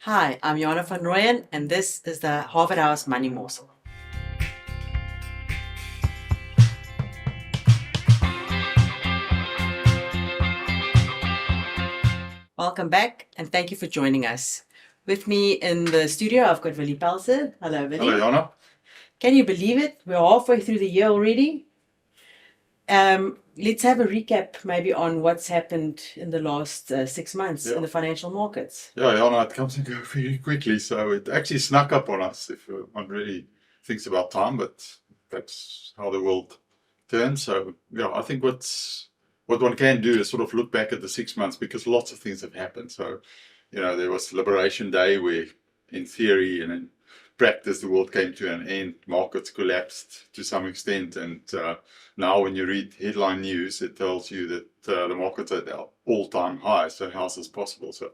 Hi, I'm Jana Van Rooyen, and this is the Harvard House Money Morsel. Welcome back, and thank you for joining us. With me in the studio, I've got Willie Pelser. Hello, Willie. Hello, Jana. Can you believe it? We're halfway through the year already. Let's have a recap maybe on what's happened in the last 6 months in the financial markets. Yeah, Jana, it comes and goes very quickly, so it actually snuck up on us if one really thinks about time, but that's how the world turns. So, yeah, I think what one can do is sort of look back at the 6 months because lots of things have happened. So, there was Liberation Day where, in theory and in practice, the world came to an end. Markets collapsed to some extent, and now when you read headline news, it tells you that the market's at their all-time high. So how's this possible? So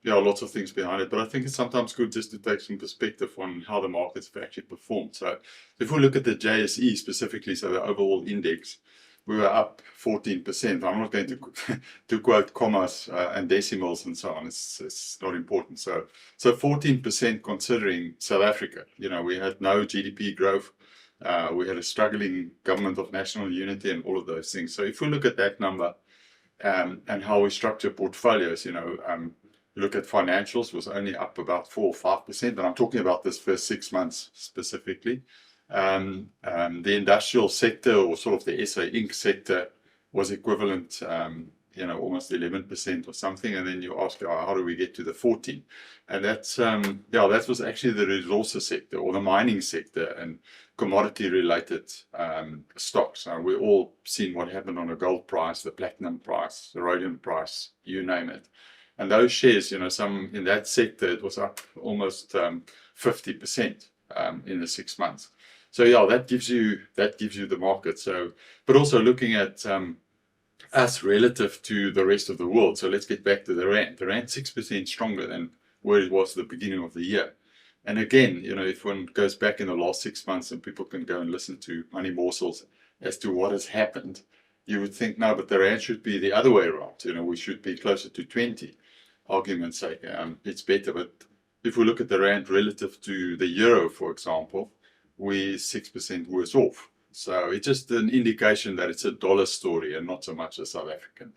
lots of things behind it, but I think it's sometimes good just to take some perspective on how the markets have actually performed. So if we look at the JSE specifically, so the overall index, we were up 14%. I'm not going to quote commas and decimals and so on. It's not important. So 14% considering South Africa. We had no GDP growth. We had a struggling government of national unity and all of those things. So if we look at that number and how we structure portfolios, look at financials was only up about 4 or 5%, and I'm talking about this first 6 months specifically. The industrial sector, or sort of the SA Inc. sector, was equivalent, almost 11% or something. And then you ask, how do we get to the 14? And that's, that was actually the resources sector or the mining sector and commodity-related stocks. We've all seen what happened on the gold price, the platinum price, the rhodium price, you name it. And those shares, some in that sector, it was up almost 50% in the 6 months. So that gives you the market. So, but also looking at us relative to the rest of the world. So let's get back to the rand. The rand 6% stronger than where it was at the beginning of the year. And again, if one goes back in the last 6 months, and people can go and listen to Money Morsels as to what has happened, you would think, no, but the rand should be the other way around. We should be closer to 20. Argument's sake, it's better. But if we look at the rand relative to the euro, for example, we're 6% worse off. So it's just an indication that it's a dollar story and not so much a South African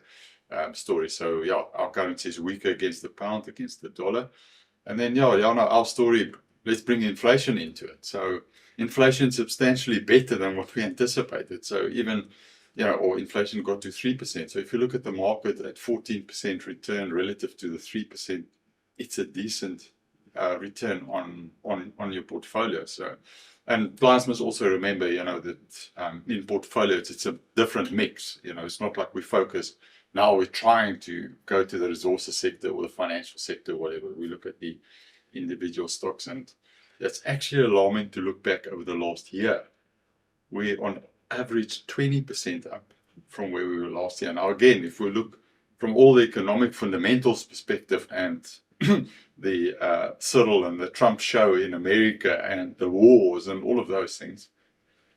story. So our currency is weaker against the pound, against the dollar. And then our story, let's bring inflation into it. So inflation substantially better than what we anticipated. So even or inflation got to 3%. So if you look at the market at 14% return relative to the 3%, it's a decent return on your portfolio. So, and clients must also remember, that in portfolios, it's a different mix. It's not like we focus, now we're trying to go to the resources sector or the financial sector, whatever. We look at the individual stocks, and that's actually alarming to look back over the last year. We're on average 20% up from where we were last year. Now, again, if we look from all the economic fundamentals perspective and the Cyril and the Trump show in America and the wars and all of those things,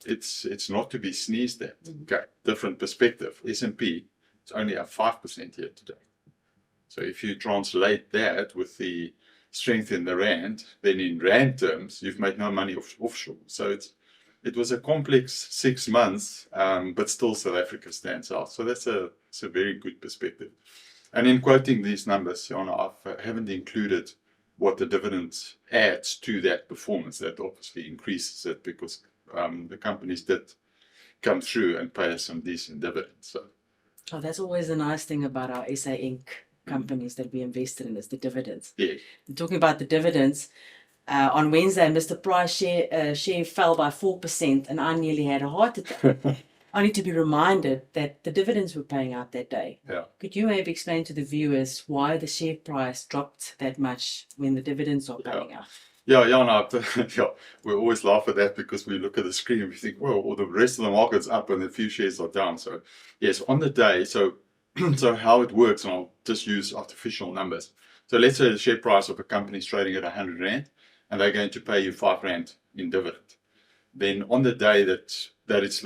it's not to be sneezed at. Okay, different perspective. S&P, it's only up 5% here today. So if you translate that with the strength in the rand, then in rand terms, you've made no money offshore. So it was a complex 6 months, but still South Africa stands out. So that's a very good perspective. And in quoting these numbers, Jana, I haven't included what the dividends adds to that performance. That obviously increases it because the companies did come through and pay us some decent dividends. So that's always the nice thing about our SA Inc. companies that we invested in, is the dividends. Yeah. And talking about the dividends, on Wednesday, Mr. Price share fell by 4%, and I nearly had a heart attack. Only to be reminded that the dividends were paying out that day. Yeah. Could you maybe explain to the viewers why the share price dropped that much when the dividends are paying out? Yeah, we always laugh at that because we look at the screen and we think, well, the rest of the market's up and a few shares are down. So yes, on the day, so how it works, and I'll just use artificial numbers. So let's say the share price of a company is trading at 100 Rand and they're going to pay you 5 Rand in dividend. Then on the day that it's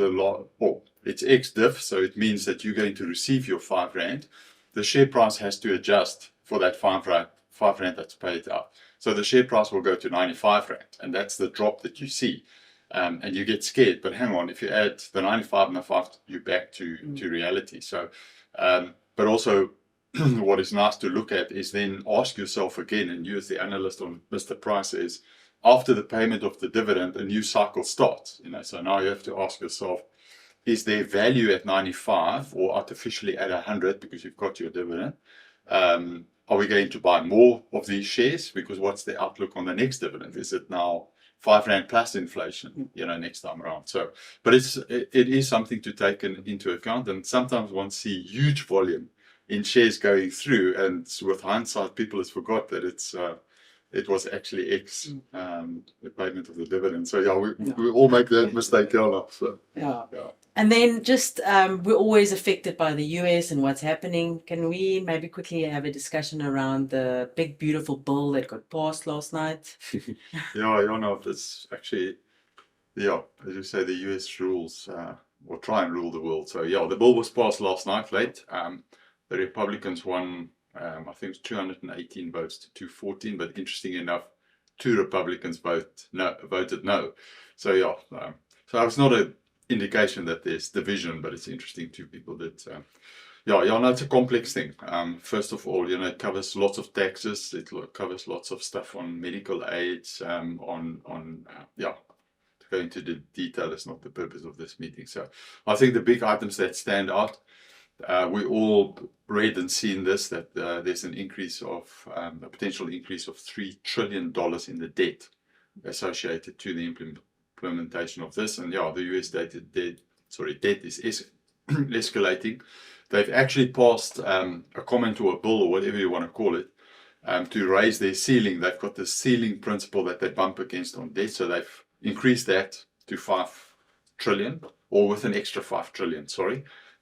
it's ex-div, so it means that you're going to receive your 5 Rand, the share price has to adjust for that 5 5 rand that's paid out. So the share price will go to 95 rand, and that's the drop that you see. And you get scared, but hang on, if you add the 95 and the 5, you're back to reality. So, but also what is nice to look at is then ask yourself again, and you as the analyst on Mr. Price is, after the payment of the dividend, a new cycle starts. So now you have to ask yourself, is there value at 95 or artificially at 100 because you've got your dividend? Are we going to buy more of these shares? Because what's the outlook on the next dividend? Is it now 5 rand plus inflation, next time around? So, but it is something to take into account. And sometimes one see huge volume in shares going through, and with hindsight, people has forgot that it was actually the payment of the dividend. So we all make that mistake, Jana. So yeah. And then just we're always affected by the US and what's happening. Can we maybe quickly have a discussion around the big beautiful bill that got passed last night? Jana, that's actually, as you say, the US rules or try and rule the world. So the bill was passed last night late. The Republicans won, I think it was 218 votes to 214, but interesting enough, 2 Republicans voted no. So so it's not an indication that there's division, but it's interesting 2 people did. It's a complex thing. First of all, it covers lots of taxes. It covers lots of stuff on medical aids, to go into the detail is not the purpose of this meeting. So I think the big items that stand out, we all read and seen this, that there's an increase of a potential increase of $3 trillion in the debt associated to the implementation of this. And the US debt is escalating. They've actually passed a comment or a bill or whatever you want to call it to raise their ceiling. They've got the ceiling principle that they bump against on debt, so they've increased that to 5 trillion, or with an extra 5 trillion,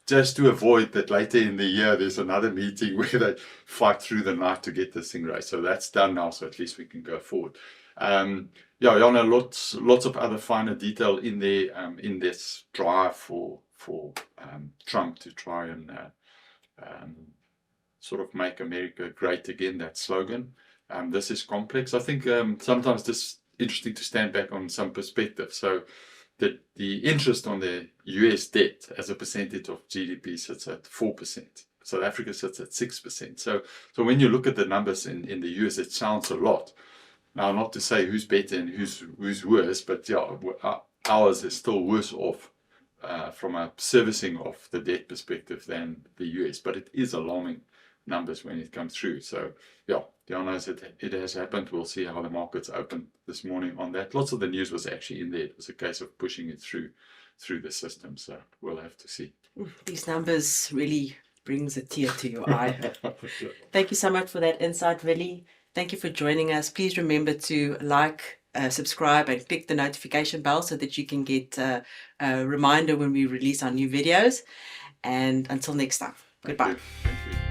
just to avoid that later in the year there's another meeting where they fight through the night to get this thing raised. So that's done now, so at least we can go forward. Jana, lots of other finer detail in there, in this drive for Trump to try and sort of make America great again, that slogan. This is complex. I think sometimes this interesting to stand back on some perspective. So the interest on the US debt as a percentage of GDP sits at 4%. South Africa sits at 6%. So when you look at the numbers in the US, it sounds a lot. Now, not to say who's better and who's worse, but ours is still worse off from a servicing of the debt perspective than the US. But it is alarming numbers when it comes through. So Jana, it has happened. We'll see how the markets open this morning on that. Lots of the news was actually in there. It was a case of pushing it through the system. So we'll have to see. These numbers really brings a tear to your eye. Thank you so much for that insight, Willie. Thank you for joining us. Please remember to like, subscribe, and click the notification bell so that you can get a reminder when we release our new videos. And until next time, goodbye. Thank you.